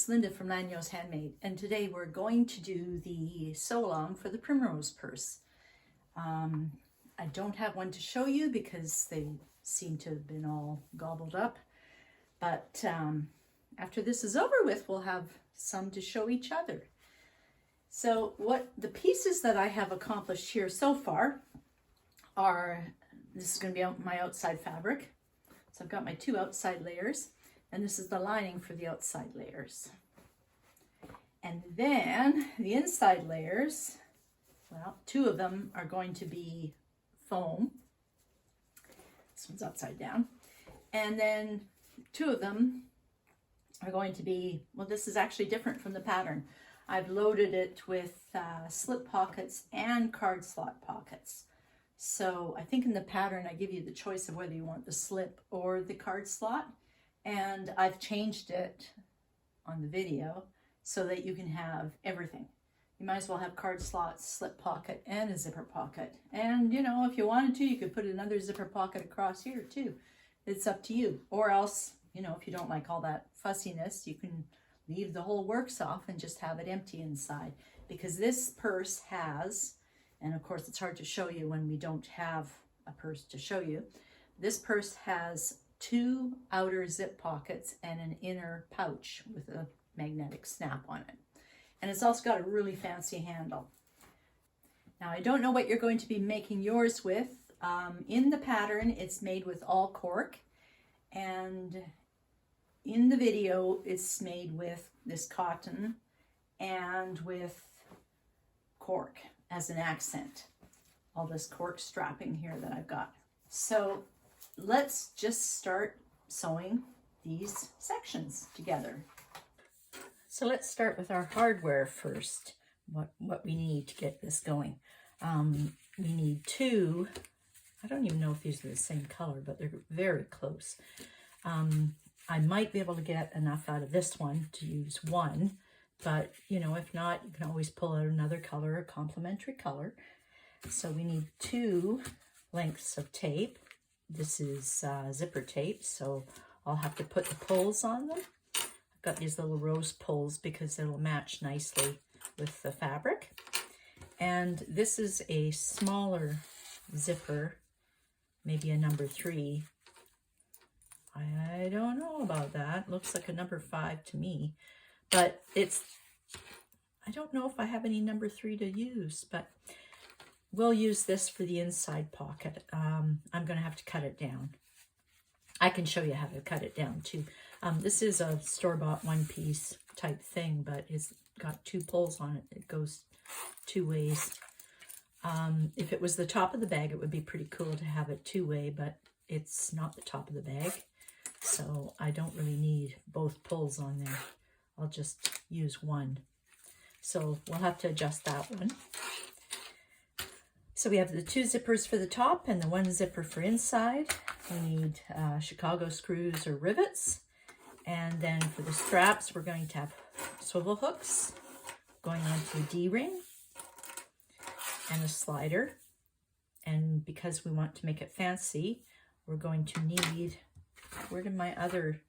it's Linda from Lányos Handmade, and today we're going to do the sew along for the Primrose Purse. I don't have one to show you because they seem to have been all gobbled up, but after this is over with, we'll have some to show each other. So what the pieces that I have accomplished here so far are, this is going to be my outside fabric. So I've got my two outside layers, and this is the lining for the outside layers. And then the inside layers, well, two of them are going to be foam. This one's upside down. And then two of them are going to be, well, this is actually different from the pattern. I've loaded it with slip pockets and card slot pockets. So I think in the pattern I give you the choice of whether you want the slip or the card slot, and I've changed it on the video so that you can have everything. You might as well have card slots, slip pocket, and a zipper pocket. And you know, if you wanted to, you could put another zipper pocket across here too. It's up to you. Or else, you know, if you don't like all that fussiness, you can leave the whole works off and just have it empty inside. Because this purse has, and of course it's hard to show you when we don't have a purse to show you, this purse has two outer zip pockets and an inner pouch with a magnetic snap on it. And it's also got a really fancy handle. Now I don't know what you're going to be making yours with. In the pattern it's made with all cork, and in the video it's made with this cotton and with cork as an accent. All this cork strapping here that I've got. So let's just start sewing these sections together. So let's start with our hardware first, what we need to get this going. We need two, I don't even know if these are the same color, but they're very close. I might be able to get enough out of this one to use one, but you know, if not, you can always pull out another color, a complementary color. So we need two lengths of tape. This is zipper tape, so I'll have to put the pulls on them. I've got these little rose pulls because it'll match nicely with the fabric. And this is a smaller zipper, maybe a number 3. I don't know about that. Looks like a number 5 to me, but I don't know if I have any number 3 to use, but we'll use this for the inside pocket. I'm going to have to cut it down. I can show you how to cut it down too. This is a store-bought one-piece type thing, but it's got two pulls on it. It goes two ways. If it was the top of the bag, it would be pretty cool to have it two-way, but it's not the top of the bag. So I don't really need both pulls on there. I'll just use one. So we'll have to adjust that one. So we have the two zippers for the top and the one zipper for inside. We need Chicago screws or rivets. And then for the straps, we're going to have swivel hooks going onto a D-ring and a slider. And because we want to make it fancy, we're going to need, where did my other,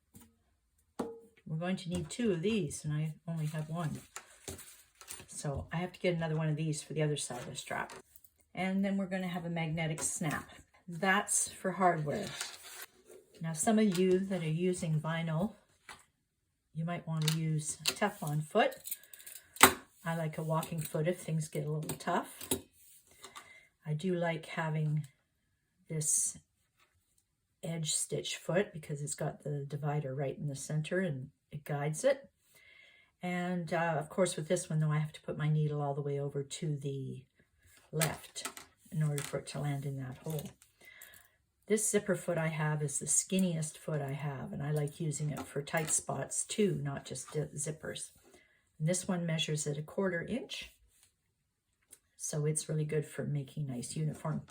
we're going to need two of these, and I only have one. So I have to get another one of these for the other side of the strap. And then we're going to have a magnetic snap. That's for hardware. Now some of you that are using vinyl, you might want to use a Teflon foot. I like a walking foot if things get a little tough. I do like having this edge stitch foot because it's got the divider right in the center and it guides it. And of course with this one though, I have to put my needle all the way over to the left in order for it to land in that hole. This zipper foot I have is the skinniest foot I have, and I like using it for tight spots too, not just zippers. And this one measures at 1/4 inch, so it's really good for making nice uniform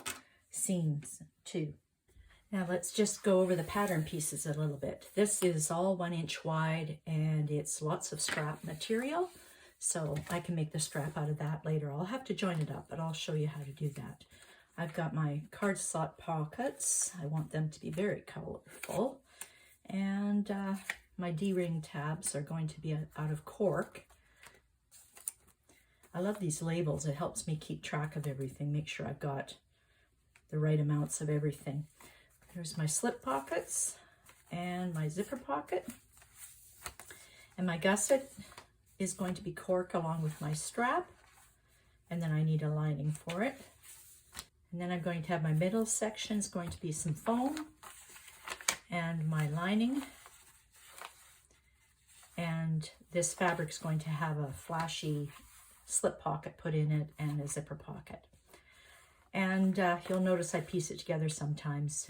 seams too. Now let's just go over the pattern pieces a little bit. This is all 1 inch wide and it's lots of scrap material. So I can make the strap out of that later. I'll have to join it up, but I'll show you how to do that. I've got my card slot pockets. I want them to be very colorful. And My D-ring tabs are going to be out of Cork. I love these labels. It helps me keep track of everything, make sure I've got the right amounts of everything. Here's my slip pockets and my zipper pocket. And my gusset is going to be Cork along with my strap. And then I need a lining for it. And then I'm going to have my middle section is going to be some foam and my lining. And this fabric is going to have a flashy slip pocket put in it and a zipper pocket. And you'll notice I piece it together sometimes.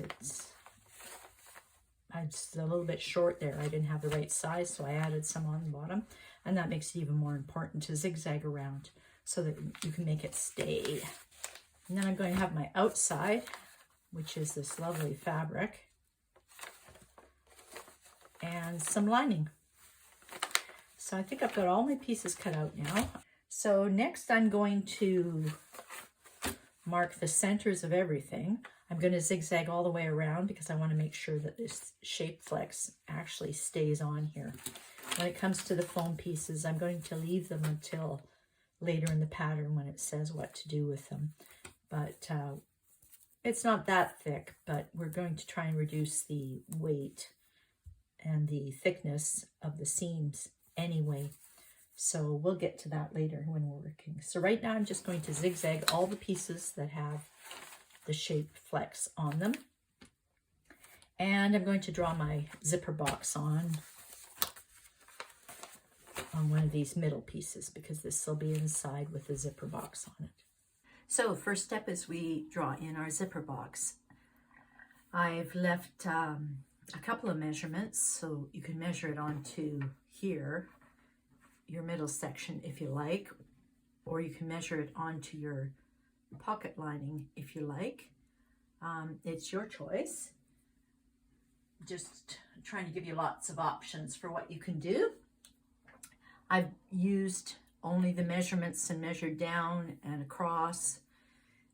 It's a little bit short there. I didn't have the right size, so I added some on the bottom. And that makes it even more important to zigzag around so that you can make it stay. And then I'm going to have my outside, which is this lovely fabric, and some lining. So I think I've got all my pieces cut out now. So next I'm going to mark the centers of everything. I'm going to zigzag all the way around because I want to make sure that this shape flex actually stays on here. When it comes to the foam pieces, I'm going to leave them until later in the pattern when it says what to do with them. But it's not that thick, but we're going to try and reduce the weight and the thickness of the seams anyway. So we'll get to that later when we're working. So right now I'm just going to zigzag all the pieces that have the shape flex on them. And I'm going to draw my zipper box on one of these middle pieces because this will be inside with the zipper box on it. So first step is we draw in our zipper box. I've left a couple of measurements so you can measure it onto here, your middle section if you like, or you can measure it onto your pocket lining if you like. It's your choice. Just trying to give you lots of options for what you can do. I've used only the measurements and measured down and across,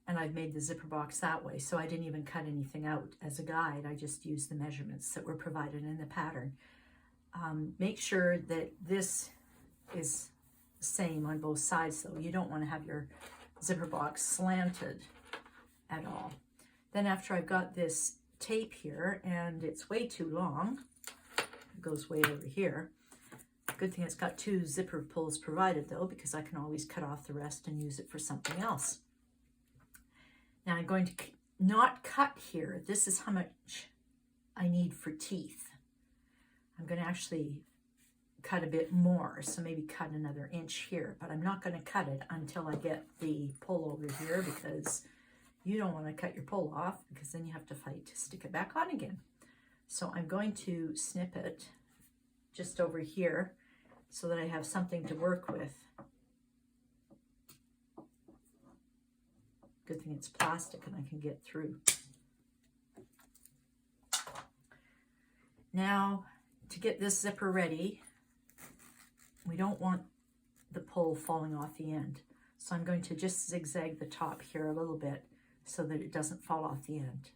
and I've made the zipper box that way. So I didn't even cut anything out as a guide. I just used the measurements that were provided in the pattern. Make sure that this is the same on both sides though. You don't want to have your zipper box slanted at all. Then after I've got this tape here, and it's way too long, it goes way over here. Good thing it's got 2 zipper pulls provided though, because I can always cut off the rest and use it for something else. Now I'm going to not cut here. This is how much I need for teeth. I'm going to actually cut a bit more, so maybe cut another inch here, but I'm not going to cut it until I get the pull over here, because you don't want to cut your pull off because then you have to fight to stick it back on again. So I'm going to snip it just over here so that I have something to work with. Good thing it's plastic and I can get through. Now, to get this zipper ready, we don't want the pull falling off the end. So I'm going to just zigzag the top here a little bit so that it doesn't fall off the end.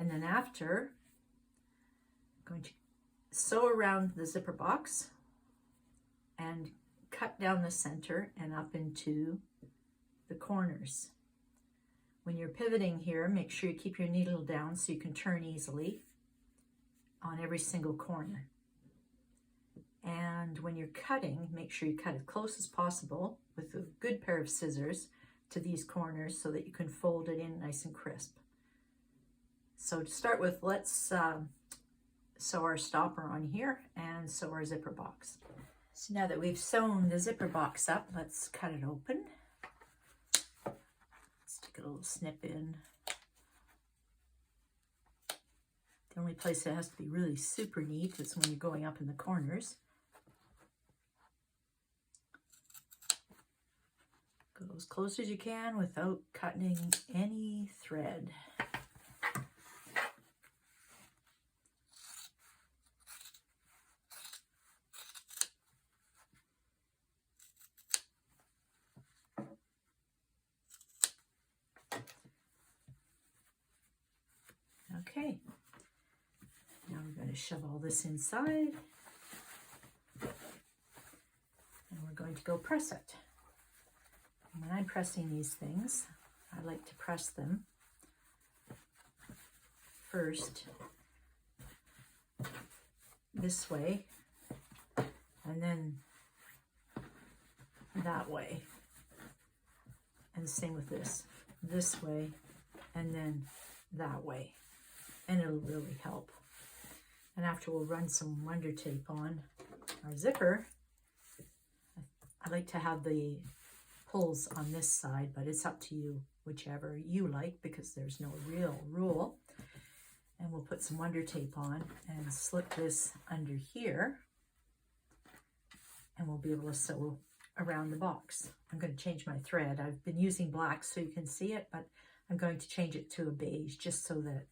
And then after, I'm going to sew around the zipper box and cut down the center and up into the corners. When you're pivoting here, make sure you keep your needle down so you can turn easily on every single corner. And when you're cutting, make sure you cut as close as possible with a good pair of scissors to these corners so that you can fold it in nice and crisp. So to start with, let's sew our stopper on here and sew our zipper box. So now that we've sewn the zipper box up, let's cut it open. Stick a little snip in. The only place that has to be really super neat is when you're going up in the corners. Go as close as you can without cutting any thread. Okay, now we're going to shove all this inside. going to go press it. And when I'm pressing these things, I like to press them first this way, and then that way. And the same with this way, and then that way. And it'll really help. And after we'll run some Wonder Tape on our zipper, I like to have the pulls on this side, but it's up to you, whichever you like, because there's no real rule. And we'll put some Wonder Tape on and slip this under here, and we'll be able to sew around the box. I'm going to change my thread. I've been using black so you can see it, but I'm going to change it to a beige just so that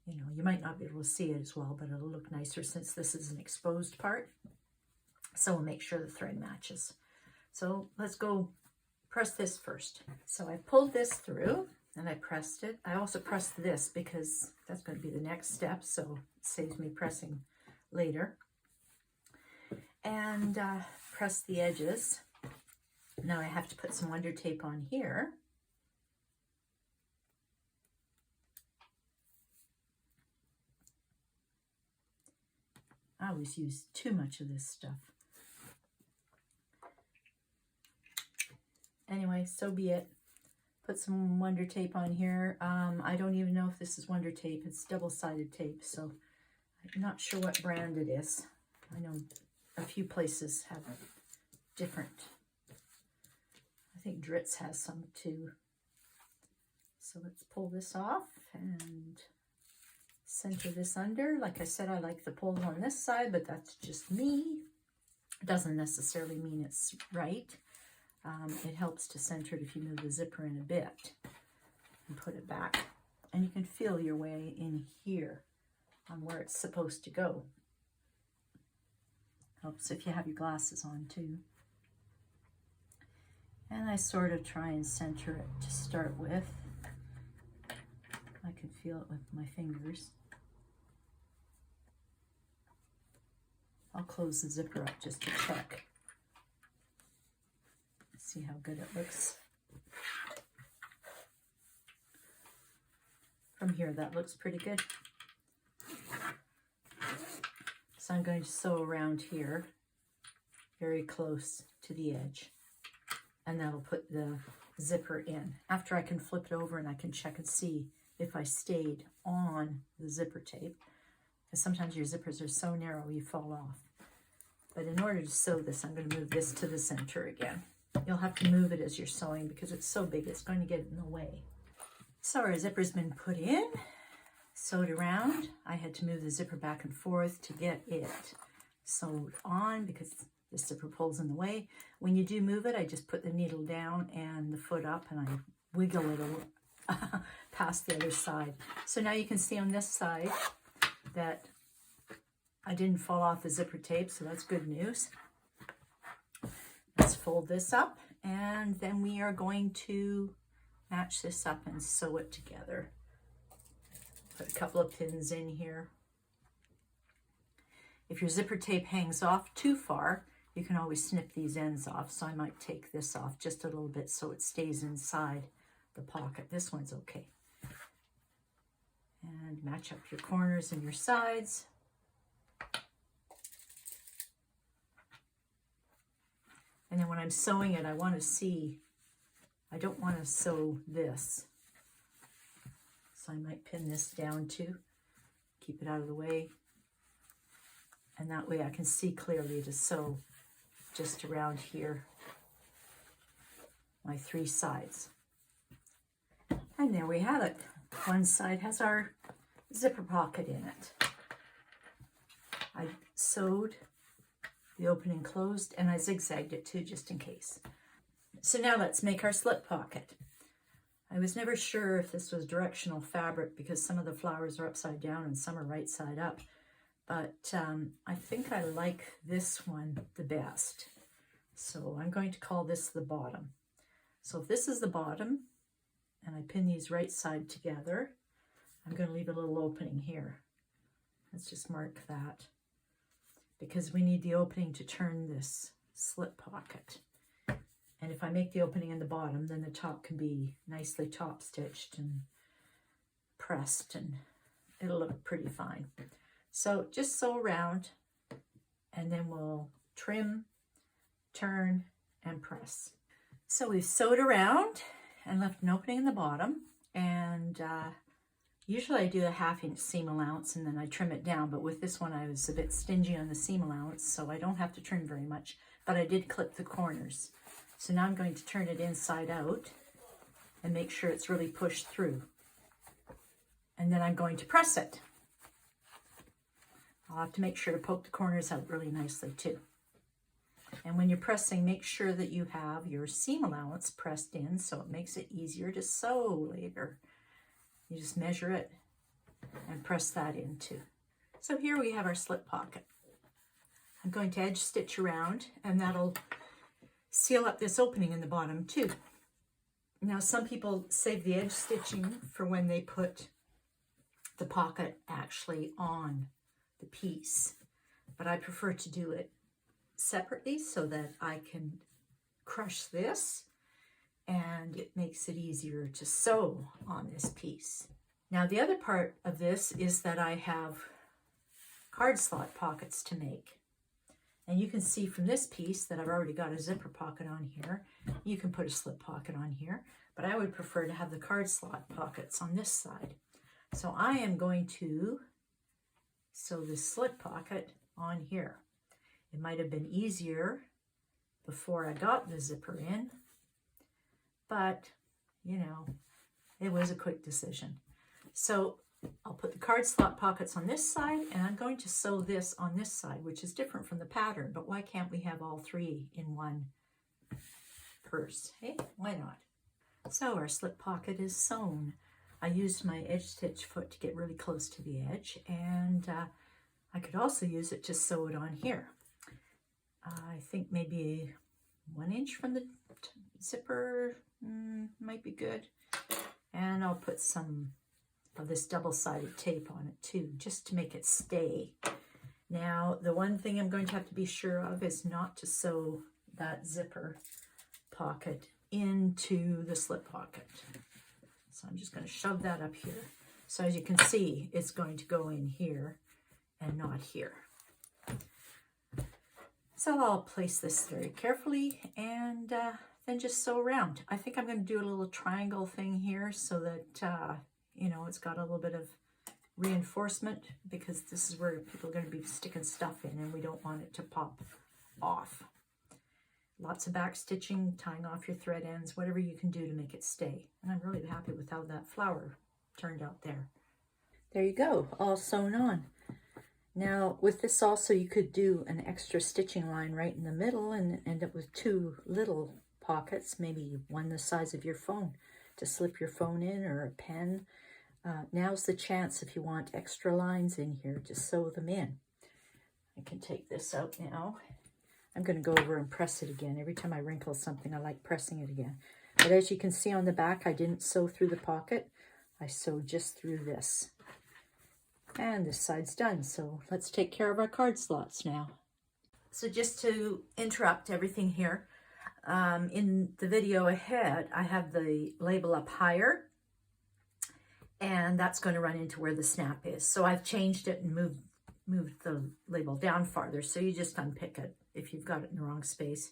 you know, you might not be able to see it as well, but it'll look nicer since this is an exposed part. So we'll make sure the thread matches. So let's go press this first. So I pulled this through and I pressed it. I also pressed this because that's going to be the next step, so it saves me pressing later. And press the edges. Now I have to put some Wonder Tape on here. I always use too much of this stuff. Anyway, so be it. Put some Wonder Tape on here. I don't even know if this is Wonder Tape. It's double-sided tape, so I'm not sure what brand it is. I know a few places have different. I think Dritz has some too. So let's pull this off and center this under. Like I said, I like the pulls on this side, but that's just me. It doesn't necessarily mean it's right. It helps to center it if you move the zipper in a bit and put it back. And you can feel your way in here on where it's supposed to go. Helps if you have your glasses on too. And I sort of try and center it to start with. I can feel it with my fingers. I'll close the zipper up just to check. See how good it looks. From here, that looks pretty good. So I'm going to sew around here, very close to the edge. And that'll put the zipper in. After I can flip it over and I can check and see if I stayed on the zipper tape. Because sometimes your zippers are so narrow you fall off. But in order to sew this, I'm going to move this to the center again. You'll have to move it as you're sewing because it's so big it's going to get in the way. So our zipper's been put in, sewed around. I had to move the zipper back and forth to get it sewed on because the zipper pulls in the way. When you do move it, I just put the needle down and the foot up and I wiggle it past the other side. So now you can see on this side that I didn't fall off the zipper tape, so that's good news. Let's fold this up and then we are going to match this up and sew it together. Put a couple of pins in here. If your zipper tape hangs off too far, you can always snip these ends off. So I might take this off just a little bit so it stays inside the pocket. This one's okay. And match up your corners and your sides. And then when I'm sewing it, I want to see, I don't want to sew this. So I might pin this down too, keep it out of the way. And that way I can see clearly to sew just around here, my three sides. And there we have it. One side has our zipper pocket in it. I sewed the opening closed and I zigzagged it too just in case. So now let's make our slip pocket. I was never sure if this was directional fabric because some of the flowers are upside down and some are right side up. But I think I like this one the best. So I'm going to call this the bottom. So if this is the bottom and I pin these right side together, I'm going to leave a little opening here. Let's just mark that because we need the opening to turn this slip pocket. And if I make the opening in the bottom, then the top can be nicely top stitched and pressed, and it'll look pretty fine. So just sew around, and then we'll trim, turn, and press. So we've sewed around and left an opening in the bottom, and usually I do a 1/2 inch seam allowance and then I trim it down, but with this one I was a bit stingy on the seam allowance, so I don't have to trim very much, but I did clip the corners. So now I'm going to turn it inside out and make sure it's really pushed through. And then I'm going to press it. I'll have to make sure to poke the corners out really nicely too. And when you're pressing, make sure that you have your seam allowance pressed in so it makes it easier to sew later. You just measure it and press that in too. So here we have our slip pocket. I'm going to edge stitch around, and that'll seal up this opening in the bottom too. Now some people save the edge stitching for when they put the pocket actually on the piece, but I prefer to do it separately so that I can crush this and it makes it easier to sew on this piece. Now the other part of this is that I have card slot pockets to make. And you can see from this piece that I've already got a zipper pocket on here. You can put a slip pocket on here, but I would prefer to have the card slot pockets on this side. So I am going to sew this slip pocket on here. It might have been easier before I got the zipper in, but you know, it was a quick decision. So I'll put the card slot pockets on this side, and I'm going to sew this on this side, which is different from the pattern, but why can't we have all three in one purse? Hey, why not? So our slip pocket is sewn. I used my edge stitch foot to get really close to the edge, and I could also use it to sew it on here. I think maybe 1 inch from the zipper might be good. And I'll put some of this double-sided tape on it too, just to make it stay. Now, the one thing I'm going to have to be sure of is not to sew that zipper pocket into the slip pocket. So I'm just going to shove that up here. So as you can see, it's going to go in here and not here. So I'll place this very carefully and then just sew around. I think I'm going to do a little triangle thing here so that, you know, it's got a little bit of reinforcement, because this is where people are going to be sticking stuff in and we don't want it to pop off. Lots of back stitching, tying off your thread ends, whatever you can do to make it stay. And I'm really happy with how that flower turned out there. There you go, all sewn on. Now with this also you could do an extra stitching line right in the middle and end up with two little pockets, maybe one the size of your phone, to slip your phone in, or a pen. Now's the chance, if you want extra lines in here, to sew them in. I can take this out now. I'm going to go over and press it again. Every time I wrinkle something, I like pressing it again. But as you can see on the back, I didn't sew through the pocket. I sewed just through this. And this side's done. So let's take care of our card slots now. So just to interrupt everything here, in the video ahead, I have the label up higher, and that's going to run into where the snap is. So I've changed it and moved the label down farther. So you just unpick it if you've got it in the wrong space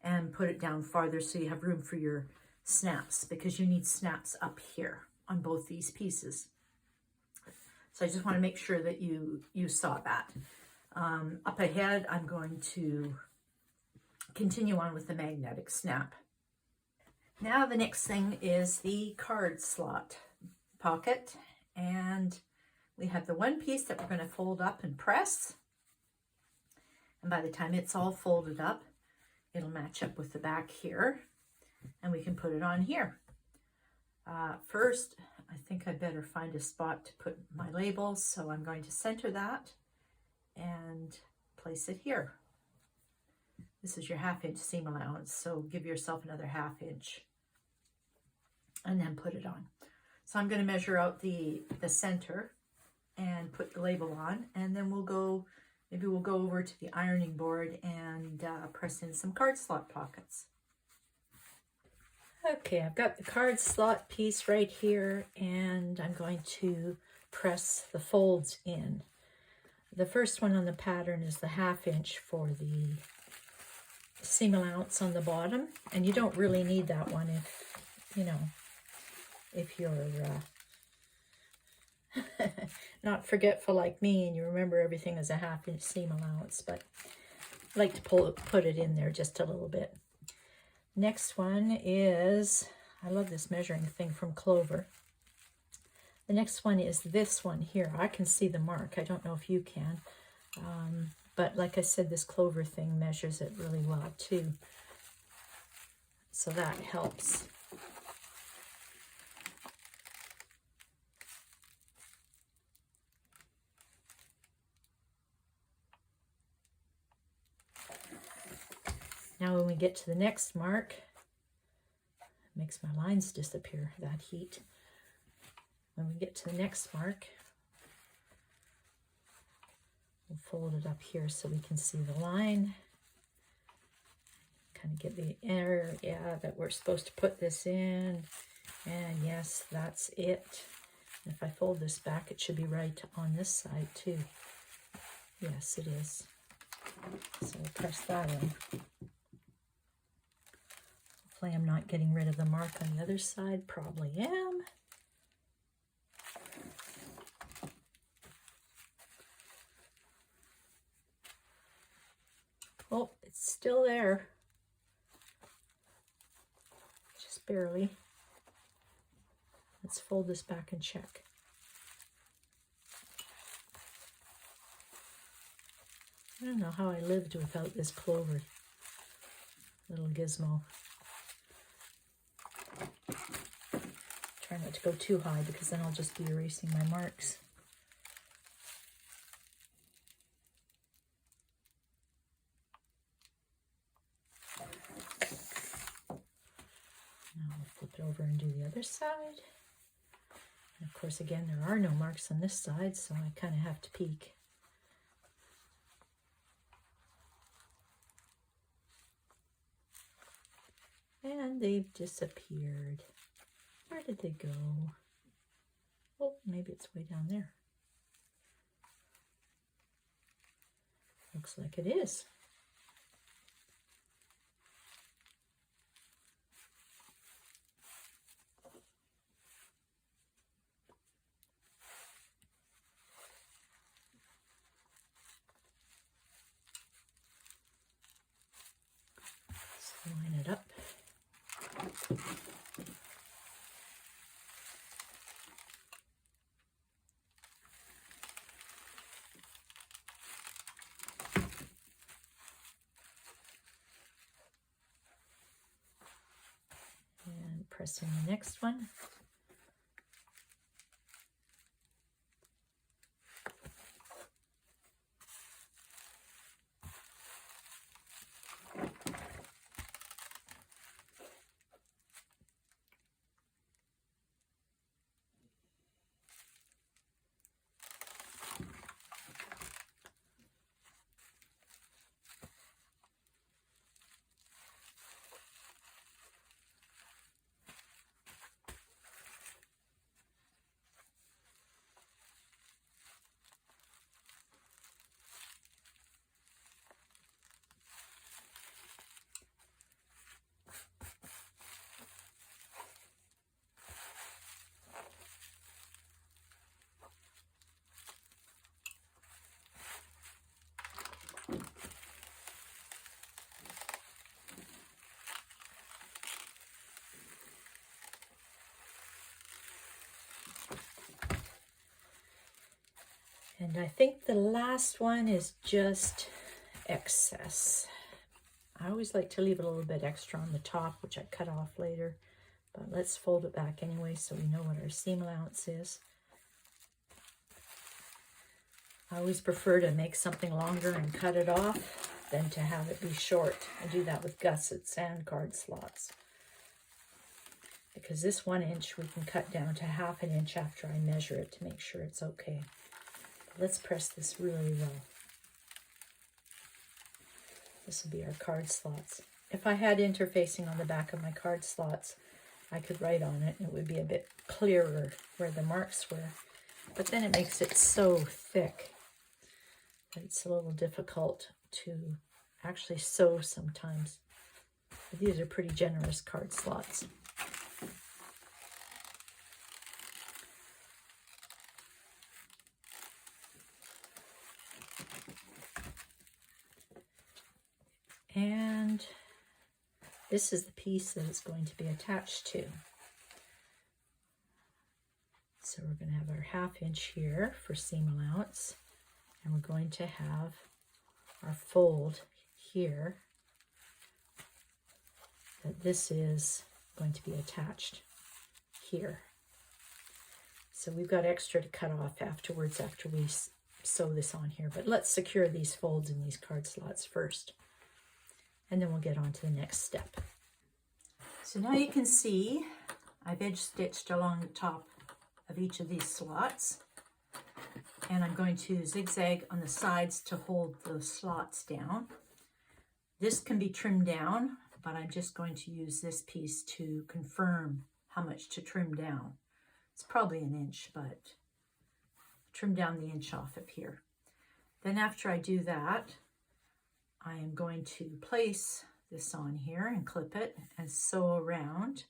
and put it down farther so you have room for your snaps, because you need snaps up here on both these pieces. So I just want to make sure that you saw that. Up ahead, I'm going to continue on with the magnetic snap. Now the next thing is the card slot pocket, and we have the one piece that we're going to fold up and press, and by the time it's all folded up, it'll match up with the back here, and we can put it on here. First, I think I better find a spot to put my label, so I'm going to center that and place it here. This is your 1/2 inch seam allowance, so give yourself another 1/2 inch and then put it on. So I'm going to measure out the center and put the label on, and then we'll go maybe we'll go over to the ironing board and press in some card slot pockets. Okay, I've got the card slot piece right here, and I'm going to press the folds in. The first one on the pattern is the 1/2 inch for the seam allowance on the bottom, and you don't really need that one if, you know, if you're not forgetful like me and you remember everything as a 1/2 inch seam allowance, but I like to put it in there just a little bit. Next one is, I love this measuring thing from Clover. The next one is this one here. I can see the mark. I don't know if you can. But like I said, this Clover thing measures it really well too. So that helps. Now when we get to the next mark, it makes my lines disappear, that heat. When we get to the next mark, we'll fold it up here so we can see the line. Kind of get the area that we're supposed to put this in. And yes, that's it. And if I fold this back, it should be right on this side too. Yes, it is. So we'll press that in. Hopefully I'm not getting rid of the mark on the other side. Probably am. Oh, it's still there. Just barely. Let's fold this back and check. I don't know how I lived without this Clover little gizmo. Try not to go too high because then I'll just be erasing my marks. Now we'll flip it over and do the other side. And of course, again, there are no marks on this side, so I kind of have to peek. And they've disappeared. Where did they go? Oh, maybe it's way down there. Looks like it is. Let's line it up. And press in the next one. And I think the last one is just excess. I always like to leave a little bit extra on the top, which I cut off later. But let's fold it back anyway so we know what our seam allowance is. I always prefer to make something longer and cut it off than to have it be short. I do that with gussets and card slots. Because this 1 inch we can cut down to 1/2 inch after I measure it to make sure it's okay. Let's press this really well. This will be our card slots. If I had interfacing on the back of my card slots, I could write on it and it would be a bit clearer where the marks were. But then it makes it so thick that it's a little difficult to actually sew sometimes. But these are pretty generous card slots. And this is the piece that it's going to be attached to. So we're going to have our 1/2 inch here for seam allowance, and we're going to have our fold here that this is going to be attached here. So we've got extra to cut off afterwards after we sew this on here, but let's secure these folds in these card slots first, and then we'll get on to the next step. So now you can see I've edge stitched along the top of each of these slots, and I'm going to zigzag on the sides to hold the slots down. This can be trimmed down, but I'm just going to use this piece to confirm how much to trim down. It's probably 1 inch, but trim down the inch off of here. Then after I do that, I am going to place this on here and clip it and sew around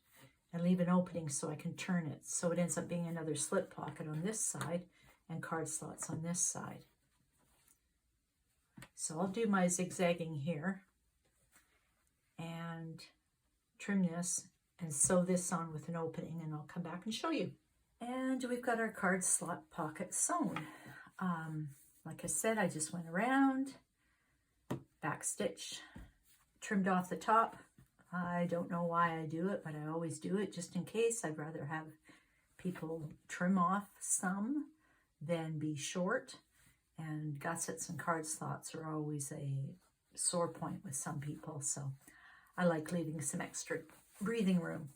and leave an opening so I can turn it. So it ends up being another slip pocket on this side and card slots on this side. So I'll do my zigzagging here and trim this and sew this on with an opening, and I'll come back and show you. And we've got our card slot pocket sewn. Like I said, I just went around, back stitch, trimmed off the top. I don't know why I do it, but I always do it just in case. I'd rather have people trim off some than be short. And gussets and card slots are always a sore point with some people, so I like leaving some extra breathing room.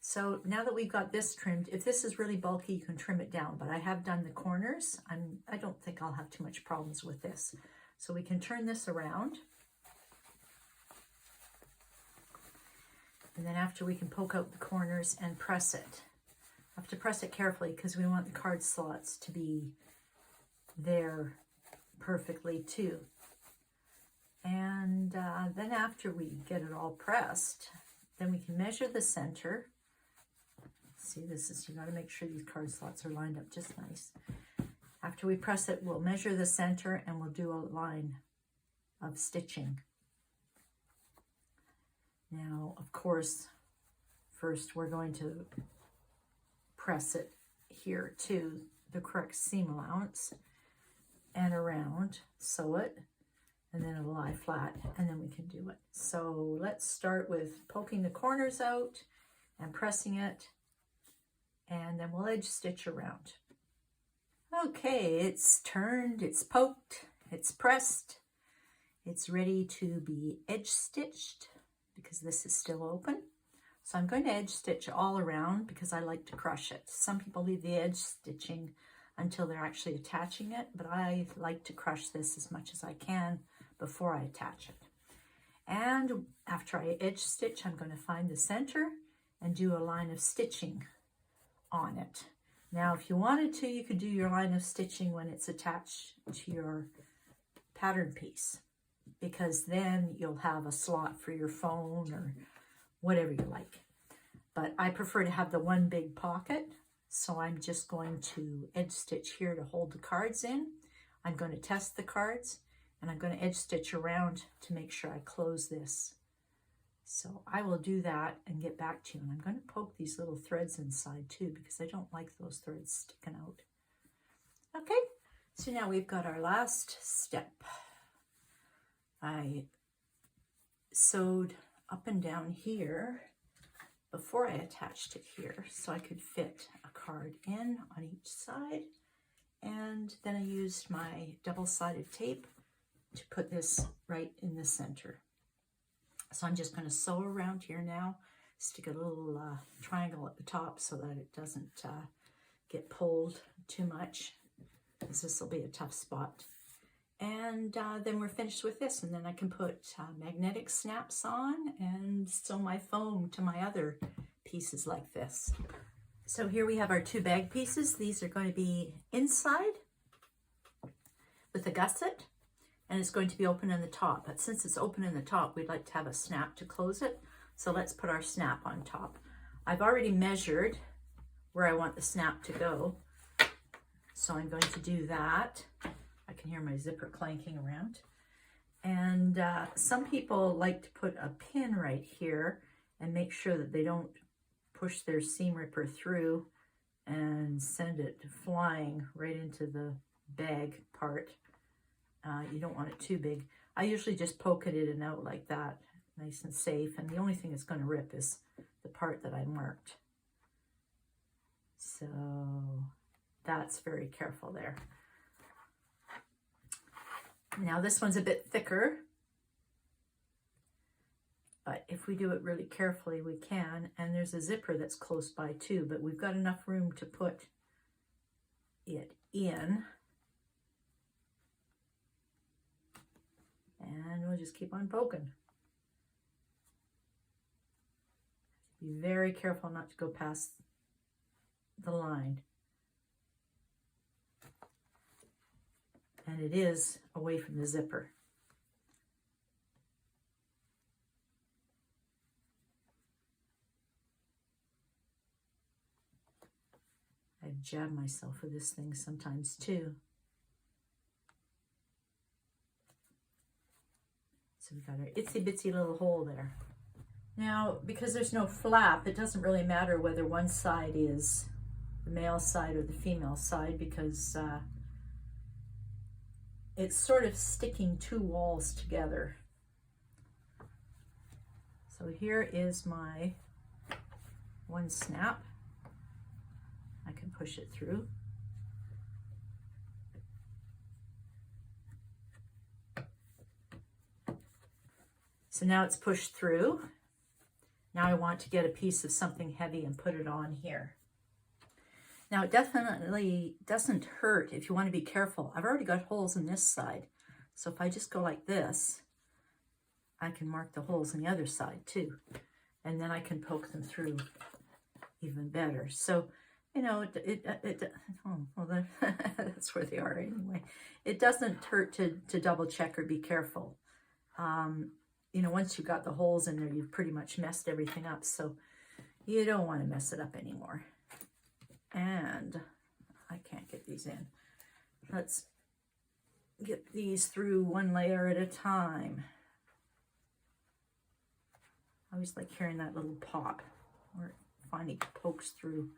So now that we've got this trimmed, if this is really bulky, you can trim it down, but I have done the corners. I don't think I'll have too much problems with this. So we can turn this around. And then after, we can poke out the corners and press it. I have to press it carefully because we want the card slots to be there perfectly too. And then after we get it all pressed, then we can measure the center. See, you got to make sure these card slots are lined up just nice. After we press it, we'll measure the center and we'll do a line of stitching. Now, of course, first we're going to press it here to the correct seam allowance and around, sew it, and then it'll lie flat, and then we can do it. So let's start with poking the corners out and pressing it, and then we'll edge stitch around. Okay, it's turned, it's poked, it's pressed, it's ready to be edge stitched, because this is still open. So I'm going to edge stitch all around because I like to crush it. Some people leave the edge stitching until they're actually attaching it, but I like to crush this as much as I can before I attach it. And after I edge stitch, I'm going to find the center and do a line of stitching on it. Now, if you wanted to, you could do your line of stitching when it's attached to your pattern piece, because then you'll have a slot for your phone or whatever you like. But I prefer to have the one big pocket, so I'm just going to edge stitch here to hold the cards in. I'm going to test the cards, and I'm going to edge stitch around to make sure I close this. So I will do that and get back to you. And I'm going to poke these little threads inside too, because I don't like those threads sticking out. Okay, so now we've got our last step. I sewed up and down here before I attached it here so I could fit a card in on each side. And then I used my double-sided tape to put this right in the center. So I'm just going to sew around here now, stick a little triangle at the top so that it doesn't get pulled too much, because this will be a tough spot. And then we're finished with this, and then I can put magnetic snaps on and sew my foam to my other pieces like this. So here we have our 2 bag pieces. These are going to be inside with a gusset, and it's going to be open in the top. But since it's open in the top, we'd like to have a snap to close it. So let's put our snap on top. I've already measured where I want the snap to go. So I'm going to do that. I can hear my zipper clanking around. And some people like to put a pin right here and make sure that they don't push their seam ripper through and send it flying right into the bag part. You don't want it too big. I usually just poke it in and out like that, nice and safe. And the only thing that's going to rip is the part that I marked. So that's very careful there. Now this one's a bit thicker, but if we do it really carefully, we can. And there's a zipper that's close by too, but we've got enough room to put it in. And we'll just keep on poking. Be very careful not to go past the line. And it is away from the zipper. I jab myself with this thing sometimes too. So we've got our itsy bitsy little hole there. Now, because there's no flap, it doesn't really matter whether one side is the male side or the female side, because it's sort of sticking 2 walls together. So here is my one snap. I can push it through. So now it's pushed through. Now I want to get a piece of something heavy and put it on here. Now it definitely doesn't hurt if you want to be careful. I've already got holes in this side. So if I just go like this, I can mark the holes on the other side too. And then I can poke them through even better. So, you know, that's where they are anyway. It doesn't hurt to double check or be careful. You know, once you've got the holes in there, you've pretty much messed everything up. So you don't want to mess it up anymore. And I can't get these in. Let's get these through one layer at a time. I always like hearing that little pop where it finally pokes through.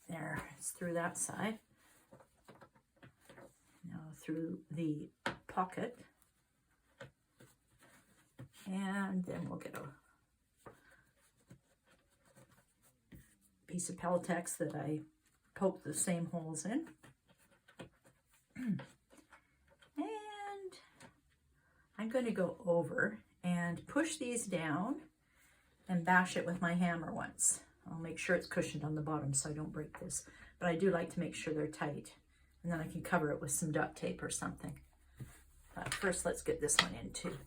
There, it's through that side. Now through the pocket. And then we'll get a piece of Peltex that I poked the same holes in. And I'm going to go over and push these down and bash it with my hammer once. I'll make sure it's cushioned on the bottom so I don't break this. But I do like to make sure they're tight. And then I can cover it with some duct tape or something. But first, let's get this one in too.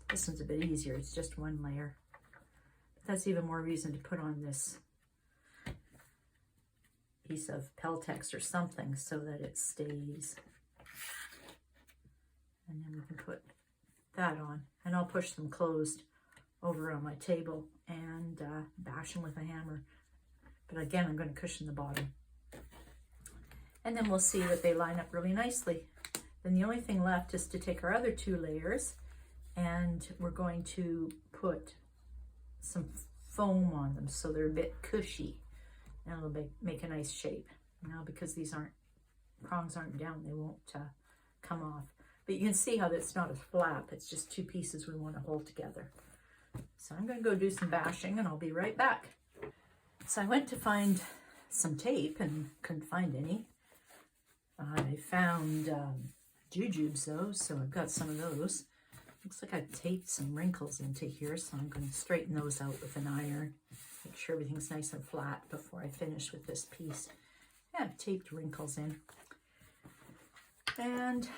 This one's a bit easier. It's just one layer. But that's even more reason to put on this piece of Peltex or something so that it stays. And then we can put that on. And I'll push them closed over on my table and bash them with a hammer. But again, I'm going to cushion the bottom. And then we'll see that they line up really nicely. Then the only thing left is to take our other 2 layers, and we're going to put some foam on them so they're a bit cushy, and it'll make a nice shape. Now, because these prongs aren't down, they won't come off. But you can see how that's not a flap. It's just 2 pieces we want to hold together. So I'm going to go do some bashing, and I'll be right back. So I went to find some tape and couldn't find any. I found jujubes though, so I've got some of those. Looks like I've taped some wrinkles into here, so I'm going to straighten those out with an iron. make sure everything's nice and flat before I finish with this piece. I have taped wrinkles in. And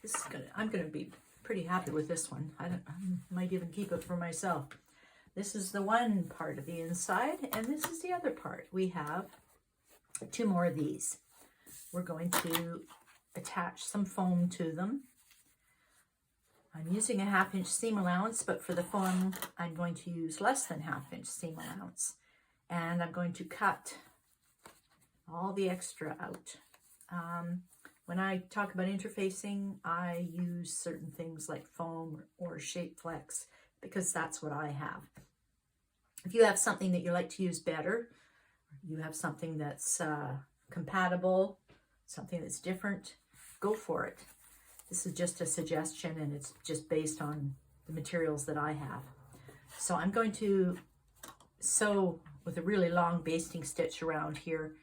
this is I'm gonna be pretty happy with this one. I might even keep it for myself. This is the one part of the inside, and this is the other part. We have 2 more of these. We're going to attach some foam to them. I'm using a 1/2 inch seam allowance, but for the foam, I'm going to use less than 1/2 inch seam allowance. And I'm going to cut all the extra out. When I talk about interfacing, I use certain things like foam or shape flex because that's what I have. If you have something that you like to use better, you have something that's compatible, something that's different, go for it. This is just a suggestion, and it's just based on the materials that I have. So I'm going to sew with a really long basting stitch around here,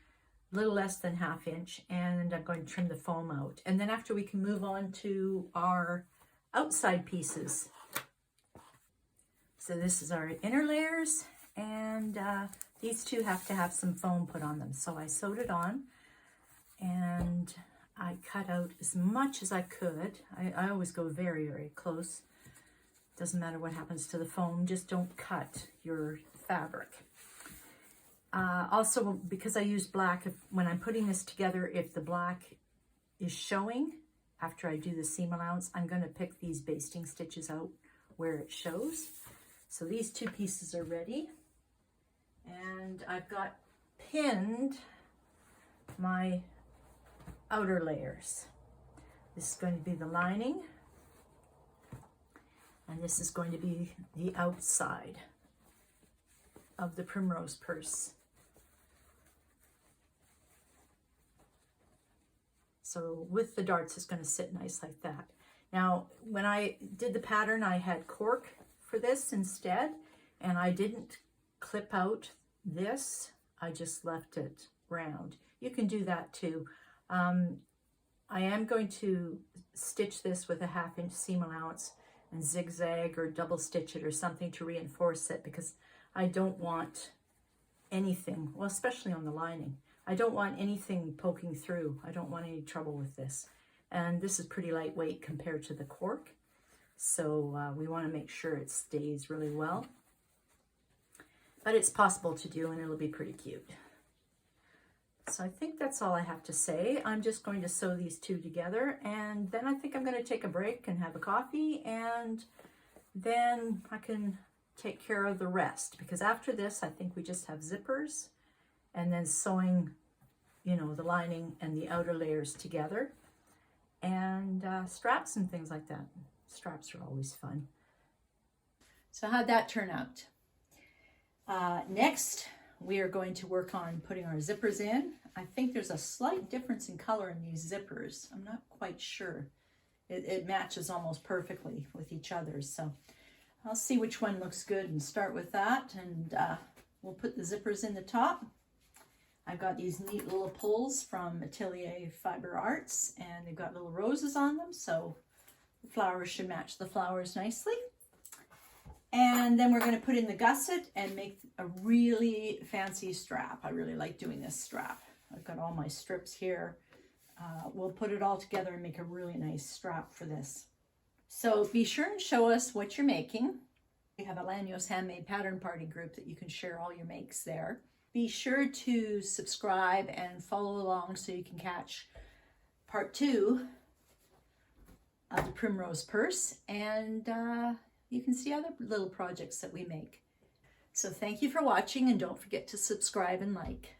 a little less than 1/2 inch, and I'm going to trim the foam out. And then after, we can move on to our outside pieces. So this is our inner layers, and these 2 have to have some foam put on them. So I sewed it on, and I cut out as much as I could. I always go very, very close. Doesn't matter what happens to the foam, just don't cut your fabric. Also, because I use black, when I'm putting this together, if the black is showing after I do the seam allowance, I'm going to pick these basting stitches out where it shows. So these 2 pieces are ready, and I've got pinned my outer layers. This is going to be the lining, and this is going to be the outside of the Primrose Purse. So with the darts, it's going to sit nice like that. Now, when I did the pattern, I had cork for this instead, and I didn't clip out this. I just left it round. You can do that too. I am going to stitch this with a 1/2 inch seam allowance and zigzag or double stitch it or something to reinforce it, because I don't want anything, well, especially on the lining, I don't want anything poking through. I don't want any trouble with this. And this is pretty lightweight compared to the cork. So we want to make sure it stays really well. But it's possible to do, and it'll be pretty cute. So I think that's all I have to say. I'm just going to sew these 2 together, and then I think I'm going to take a break and have a coffee, and then I can take care of the rest, because after this, I think we just have zippers and then sewing, you know, the lining and the outer layers together, and straps and things like that. Straps are always fun. So how'd that turn out? Next, we are going to work on putting our zippers in. I think there's a slight difference in color in these zippers. I'm not quite sure. It matches almost perfectly with each other. So I'll see which one looks good and start with that. And we'll put the zippers in the top. I've got these neat little pulls from Atelier Fiber Arts, and they've got little roses on them. So the flowers should match the flowers nicely. And then we're going to put in the gusset and make a really fancy strap. I really like doing this strap. I've got all my strips here. We'll put it all together and make a really nice strap for this. So be sure and show us what you're making. We have a Lányos Handmade Pattern Party group that you can share all your makes there. Be sure to subscribe and follow along so you can catch part 2 of the Primrose Purse, and you can see other little projects that we make. So thank you for watching, and don't forget to subscribe and like.